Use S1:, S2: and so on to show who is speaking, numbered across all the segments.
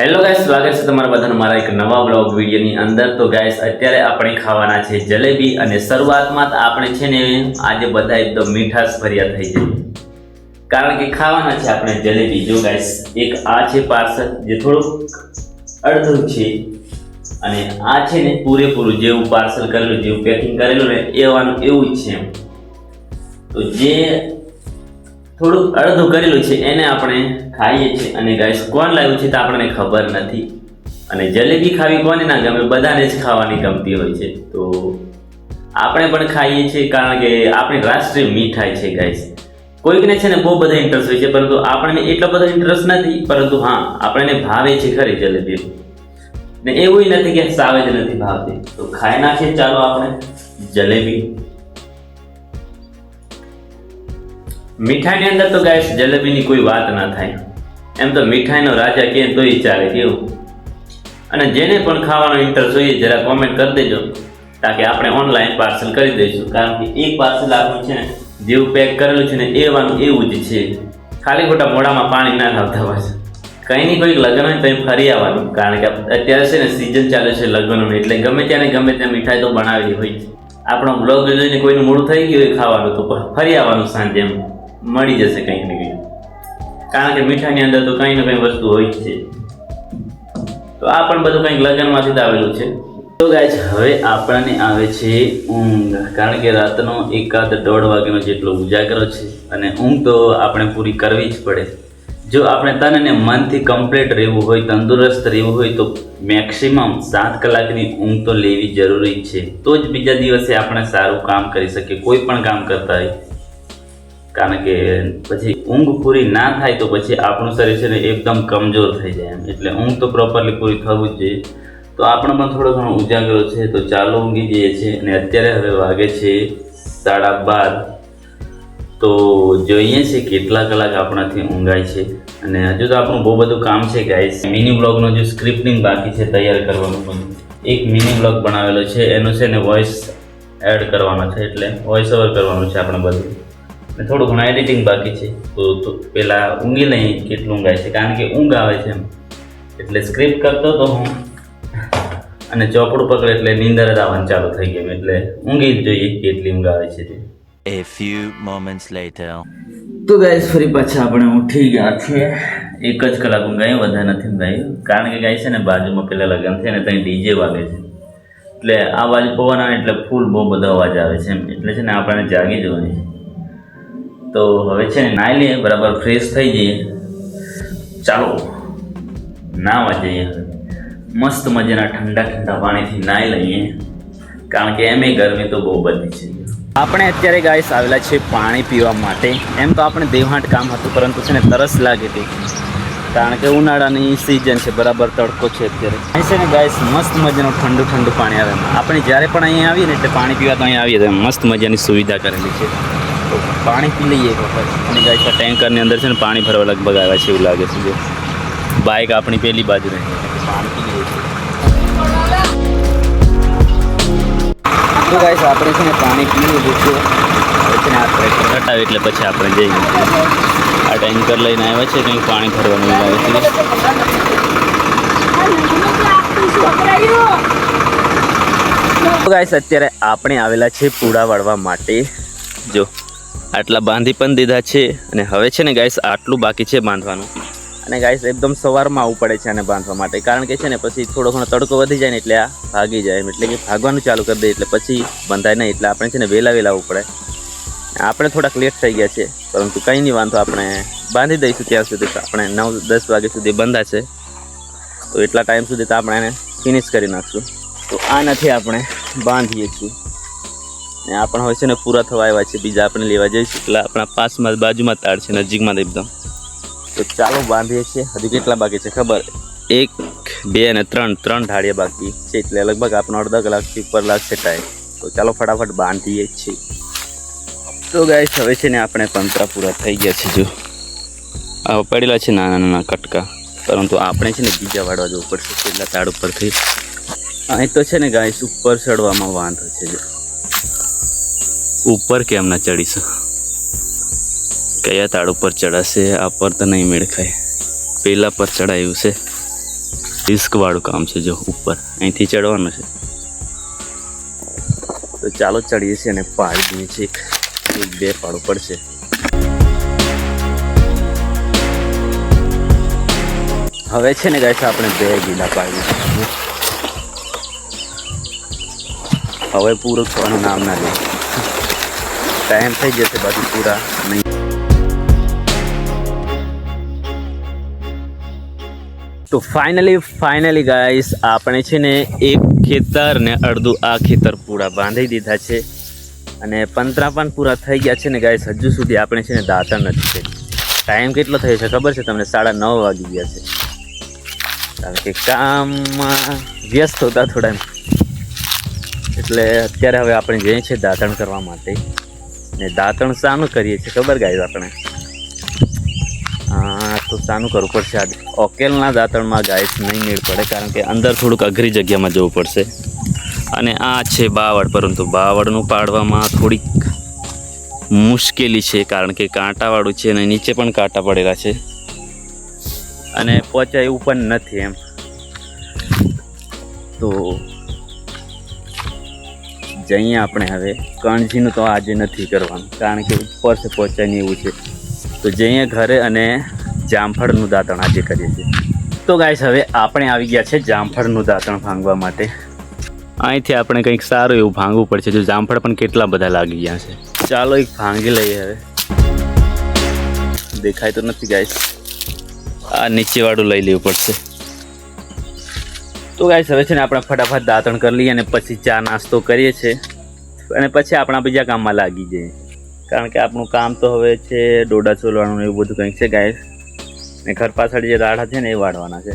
S1: Hello guys, સ્વાગત છે તમારા બધાનું મારા એક નવા બ્લોગ વિડીયોની અંદર। તો ગાઈસ અત્યારે આપણે ખાવાના છે જલેબી, અને શરૂઆતમાં આપણે છે ને આજે બધા એકદમ મીઠાશ ભર્યા થઈ જાય, કારણ કે ખાવાના છે આપણે જલેબી। જો ગાઈસ, એક આ છે પાર્સલ જે થોડું અડધું છે, અને આ છે ને પૂરેપૂરું જેવું પાર્સલ કરેલું, જેવું પેકિંગ કરેલું ને એવાનું એવું જ છે। તો જે થોડું અડધું કરેલું છે એને આપણે ખાઈએ છીએ, અને ગાઈસ કોણ લાવ્યું છે તો આપણને ખબર નથી। અને જલેબી ખાવી કોને ના ગમે, બધાને જ ખાવાની ગમતી હોય છે। તો આપણે પણ ખાઈએ છીએ, કારણ કે આપણી રાષ્ટ્રીય મીઠાઈ છે ગાઈસ। કોઈકને છે ને બહુ બધા ઇન્ટરેસ્ટ હોય છે, પરંતુ આપણને એટલો બધો ઇન્ટરેસ્ટ નથી, પરંતુ હા આપણને ભાવે છે ખરી જલેબી, ને એવું નથી કે સાવે જ નથી ભાવતી। તો ખાઈ નાખીએ ચાલો આપણે જલેબી। મીઠાઈની અંદર તો ગાઈસ જલેબીની કોઈ વાત ના થાય, એમ તો મીઠાઈનો રાજા કહે તોય ચાલે કેવું। અને જેને પણ ખાવાનો ઇન્ટરેસ્ટ હોય જરા કોમેન્ટ કરી દેજો, તાકે આપણે ઓનલાઈન પાર્સલ કરી દઈશું, કારણ કે એક પાર્સલ આપણું છે ને જેવું પેક કરેલું છે ને એવાનું એવું જ છે। ખાલી ખોટા મોઢામાં પાણી ના લાવતા પાછું। કંઈ નહીં, કોઈક લગ્ન હોય તો ફરી આવવાનું, કારણ કે અત્યારે છે ને સિઝન ચાલે છે લગ્નનું, એટલે ગમે ત્યાં ને ગમે ત્યાં મીઠાઈ તો બનાવેલી હોય છે। આપણો બ્લોગ જોઈને કોઈનું મોડું થઈ ગયું હોય ખાવાનું, તો ફરી આવવાનું સાંજે, એમ મળી જશે કંઈક ને કંઈક, કારણ કે મીઠાઈની અંદર તો કંઈ ને કંઈ વસ્તુ હોય જ છે। તો આ પણ બધું કંઈક લગ્નમાંથી જ આવેલું છે। તો ગાઈસ, હવે આપણને આવે છે ઊંઘ, કારણ કે રાતનો 1-1.5 વાગ્યાનો જેટલો ઉજાગરો છે, અને ઊંઘ તો આપણે પૂરી કરવી જ પડે। જો આપણે તન અને મનથી કમ્પ્લીટ રહેવું હોય, તંદુરસ્ત રહેવું હોય, તો મેક્સિમમ 7 કલાકની ઊંઘ તો લેવી જરૂરી છે, તો જ બીજા દિવસે આપણે સારું કામ કરી શકીએ, કોઈ પણ કામ કરતા હોય। કારણ કે પછી ઊંઘ પૂરી ના થાય તો પછી આપણું શરીર છે ને એકદમ કમજોર થઈ જાય એમ, એટલે ઊંઘ તો પ્રોપરલી પૂરી થવું જ જોઈએ। તો આપણો પણ થોડો ઘણો ઉજાગરો છે, તો ચાલો ઊંઘી જઈએ છીએ। અને અત્યારે હવે વાગે છે 12:30। તો જોઈએ છે કેટલા કલાક આપણાથી ઊંઘાય છે। અને હજુ તો આપણું બહુ બધું કામ છે ગાઈસ। મિની બ્લોગનો જે સ્ક્રિપ્ટિંગ બાકી છે તૈયાર કરવાનું, પણ એક મિની બ્લોગ બનાવેલો છે, એનું છે ને વોઇસ એડ કરવાનો છે, એટલે વોઇસ ઓવર કરવાનું છે આપણે બધું, થોડું ઘણું એડિટિંગ બાકી છે। તો પેલા ઊંઘી લઈએ કેટલું ઊંઘાય છે, કારણ કે ઊંઘ આવે છે એમ, એટલે સ્ક્રિપ્ટ કરતો તો હું, અને ચોપડું પકડે એટલે નીંદર જ આવવાનું ચાલુ થઈ ગયું, એટલે ઊંઘી જ જોઈએ કેટલી ઊંઘ આવે છે તે।
S2: A few moments later.
S1: તો ગાઈસ, ફરી પાછા આપણે ઉઠી ગયા છે। 1 જ કલાક ઊંઘાયું, વધારે નથી ઊંઘાયું, કારણ કે ગાઈસ છે ને બાજુમાં પેલા લગન છે ને ત્યાં ડીજે વાગે છે, એટલે આ બાજુ પવન આવે એટલે ફૂલ બહુ બધો અવાજ આવે છે એમ, એટલે છે ને આપણને જાગી જવાની છે। તો હવે છે ને નાહી લઈએ, બરાબર ફ્રેશ થઈ જઈએ, ચાલો નાહવા જઈએ। મસ્ત મજાના ઠંડા ઠંડા પાણીથી નાહી લઈએ, કારણ કે એમ ગરમી તો બહુ બધી છે। આપણે અત્યારે ગાઈસ આવેલા છે પાણી પીવા માટે। એમ તો આપણે દેવહાટ કામ હતું, પરંતુ છે ને તરસ લાગી હતી, કારણ કે ઉનાળાની સિઝન છે, બરાબર તડકો છે અત્યારે। અહીં છે ને ગાઈસ મસ્ત મજાનું ઠંડુ ઠંડુ પાણી આવે। આપણે જ્યારે પણ અહીંયા આવીએ ને એટલે પાણી પીવા તો અહીંયા આવીએ તો મસ્ત મજાની સુવિધા કરેલી છે, તો પાણી પી લઈએ એક વખત। અને ગાઈસ આ ટેન્કરની અંદર છે ને પાણી ભરવા લગભગ આવ્યા છે એવું લાગે છે। જો બાઇક આપણી પેલી બાજુ રહે, પાણી પી લઈએ છીએ। તો ગાઈસ આપણે છે ને પાણી પી લીધું છે, હવે છે ને આ ટ્રેક્ટર હટાવે એટલે પછી આપણે જઈએ। આ ટેન્કર લઈને આવ્યા છે, કંઈક પાણી ભરવાનું લાગે છે। તો ગાઈસ અત્યારે આપણે આવેલા છે પૂડા વાળવા માટે। જો આટલા બાંધી પણ દીધા છે, અને હવે છે ને ગાઈસ આટલું બાકી છે બાંધવાનું। અને ગાઈસ એકદમ સવારમાં આવવું પડે છે આને બાંધવા માટે, કારણ કે છે ને પછી થોડો ઘણો તડકો વધી જાય ને એટલે આ ભાગી જાય, એટલે કે ભાગવાનું ચાલુ કરી દે, એટલે પછી બંધાય નહીં, એટલે આપણે છે ને વહેલા આવવું પડે। આપણે થોડાક લેટ થઈ ગયા છે, પરંતુ કંઈ નહીં વાંધો, આપણે બાંધી દઈશું ત્યાં સુધી। આપણે 9-10 વાગ્યા સુધી બંધાશે, તો એટલા ટાઈમ સુધી તો આપણે એને ફિનિશ કરી નાખશું। તો આ નથી આપણે બાંધીએ છીએ, ને આપણે હોય છે ને પૂરા થવા આવ્યા છે, બીજા આપણે લેવા જઈશું, એટલે આપણા પાસમાં બાજુમાં તાળ છે, નજીકમાં એકદમ। તો ચાલો બાંધીએ છીએ। હજુ કેટલા બાકી છે ખબર? 1, 2 અને 3 ઢાળિયા બાકી છે, એટલે લગભગ આપણો અડધા કલાકથી ઉપર લાગશે ટાઈમ। તો ચાલો ફટાફટ બાંધીએ છીએ। તો ગાઈસ હવે છે ને આપણે પંતરા પૂરા થઈ ગયા છે। જો આ પડેલા છે નાના નાના કટકા, પરંતુ આપણે છે ને બીજા વાળવા જવું પડશે પેલા તાળ ઉપરથી। અહીં તો છે ને ગાઈસ ઉપર ચડવામાં વાંધો છે। જો ઉપર કેમ ના ચડીશું, કયા તાળ ઉપર ચડાશે? આ પર તો નહીં મેળ ખાય, પેલા પર ચડાયું છે। રિસ્ક વાળું કામ છે. જો ઉપર અહીંથી ચડવાનું છે, તો ચાલો ચડીએ છીએ અને પાડી દઈએ છીએ. એક બે પાડવું પડશે. હવે છે ને ગાઈસ આપણે 2 ગીલા પાડી. હવે પૂરું થવાનું નામ ના લે. ટાઈમ થઈ જશે બાકી પૂરા નહીં. તો ફાઇનલી ગાઈસ આપણે છે ને એક ખેતર ને અડધું આ ખેતર પૂરા બાંધી દીધા છે અને 15 પણ પૂરા થઈ ગયા છે ને ગાઈસ. હજુ સુધી આપણે છે ને દાંતણ નથી છે. ટાઈમ કેટલો થયો છે ખબર છે તમને? 9:30 વાગી ગયા છે. કારણ કે કામમાં વ્યસ્ત હતા થોડા, એટલે અત્યારે હવે આપણે જઈએ છીએ દાંતણ કરવા માટે. ને દાંતણ શાનું કરીએ છીએ ખબર ગાઈસ? આપણે તો શાનું કરવું પડશે આજે? ઓકેલના દાંતણમાં ગાઈસ નહીં મેળ પડે, કારણ કે અંદર થોડુંક અઘરી જગ્યામાં જવું પડશે. અને આ છે બાવળ, પરંતુ બાવળનું પાડવામાં થોડીક મુશ્કેલી છે, કારણ કે કાંટાવાળું છે અને નીચે પણ કાંટા પડેલા છે અને પહોંચાય એવું પણ નથી એમ. તો જઈએ આપણે હવે. કણજીનું તો આજે નથી કરવાનું, કારણ કે ઉપર છે પહોંચાય નહીં એવું છે. તો જઈએ ઘરે અને જામફળનું દાંતણ આજે કરીએ છીએ. તો ગાઈસ હવે આપણે આવી ગયા છે જામફળનું દાંતણ ભાંગવા માટે. અહીંથી આપણે કંઈક સારું એવું ભાંગવું પડશે. જો જામફળ પણ કેટલા બધા લાગી ગયા છે. ચાલો એક ભાંગી લઈએ હવે. દેખાય તો નથી ગાઈસ. આ નીચેવાળું લઈ લેવું પડશે. તો ગાઈસ હવે છે ને આપણે ફટાફટ દાંતણ કરી લઈએ અને પછી ચા નાસ્તો કરીએ છીએ અને પછી આપણા બીજા કામમાં લાગી જઈએ. કારણ કે આપણું કામ તો હવે છે ડોડા ચોલવાનું એવું બધું કંઈક છે ગાઈસ. ને ઘર પાછળ જે રાડા છે ને એ વાળવાના છે.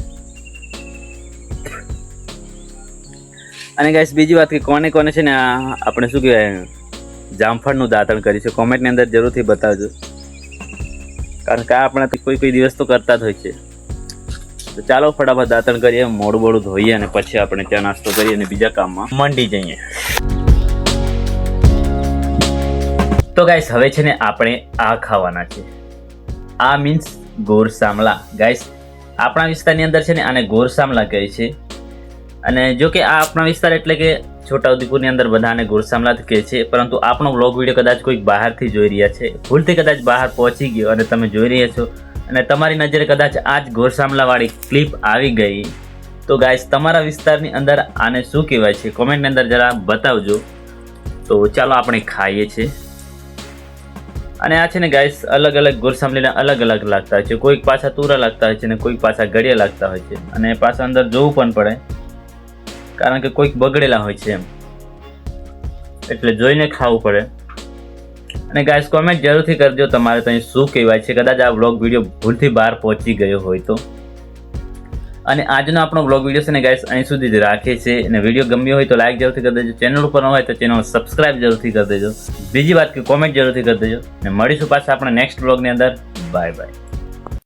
S1: અને ગાઈસ બીજી વાત કે કોને છે ને આપણે શું કહેવાય જામફળનું દાંતણ કરી છે, કોમેન્ટની અંદર જરૂરથી બતાવજો. કારણ કે આપણે કોઈ દિવસ તો કરતા જ હોય છે. તો ચાલો ફટાફટ દાંતણ કરીએ, મોડું ધોઈએ અને પછી આપણે ચા નાસ્તો કરીએ અને બીજા કામમાં મંડી જઈએ. તો ગાઈસ હવે છે ને આપણે આ ખાવાના છે. આ મીન્સ ગોરસામલા. ગાઈસ આપણા વિસ્તારની અંદર છે ને આને ગોરસામલા કહે છે. અને જો કે આ આપણા વિસ્તાર એટલે કે છોટાઉદેપુરની અંદર બધાને ગોરસામલા જ કહે છે, પરંતુ આપણો વ્લોગ વિડીયો કદાચ કોઈક બહારથી જોઈ રહ્યા છે, ભૂલથી કદાચ બહાર પહોંચી ગયો અને તમે જોઈ રહ્યા છો અને તમારી નજરે કદાચ આ જ ગોરસામલાવાળી ક્લિપ આવી ગઈ, તો ગાઈસ તમારા વિસ્તારની અંદર આને શું કહેવાય છે કોમેન્ટની અંદર જરા બતાવજો. તો ચાલો આપણે ખાઈએ છીએ. અને આ છે ને ગાઈસ અલગ અલગ ગોરસામલીના અલગ અલગ લાગતા હોય છે. કોઈક પાછા તુરા લાગતા હોય છે અને કોઈક પાછા ગળિયા લાગતા હોય છે. અને પાછા અંદર જોવું પણ પડે, કારણ કે કોઈક બગડેલા હોય છે એમ, એટલે જોઈને ખાવું પડે. અને ગાઈસ કોમેન્ટ જરૂરથી કરજો તમારે ત્યાં શું કહેવાય છે, કદાચ આ વ્લોગ વિડીયો ભૂલથી બહાર પહોંચી ગયો હોય તો. અને આજનો આપણો વ્લોગ વિડીયો છે ને ગાઈસ અહીં સુધી જ રાખીએ છીએ. અને વિડીયો ગમ્યો હોય તો લાઈક જરૂરથી કરી દેજો. ચેનલ ઉપર ન હોય તો ચેનલ સબસ્ક્રાઈબ જરૂરથી કરી દેજો. બીજી વાત કે કોમેન્ટ જરૂરથી કરી દેજો. અને મળીશું પાછા આપણે નેક્સ્ટ વ્લોગની અંદર. Bye bye.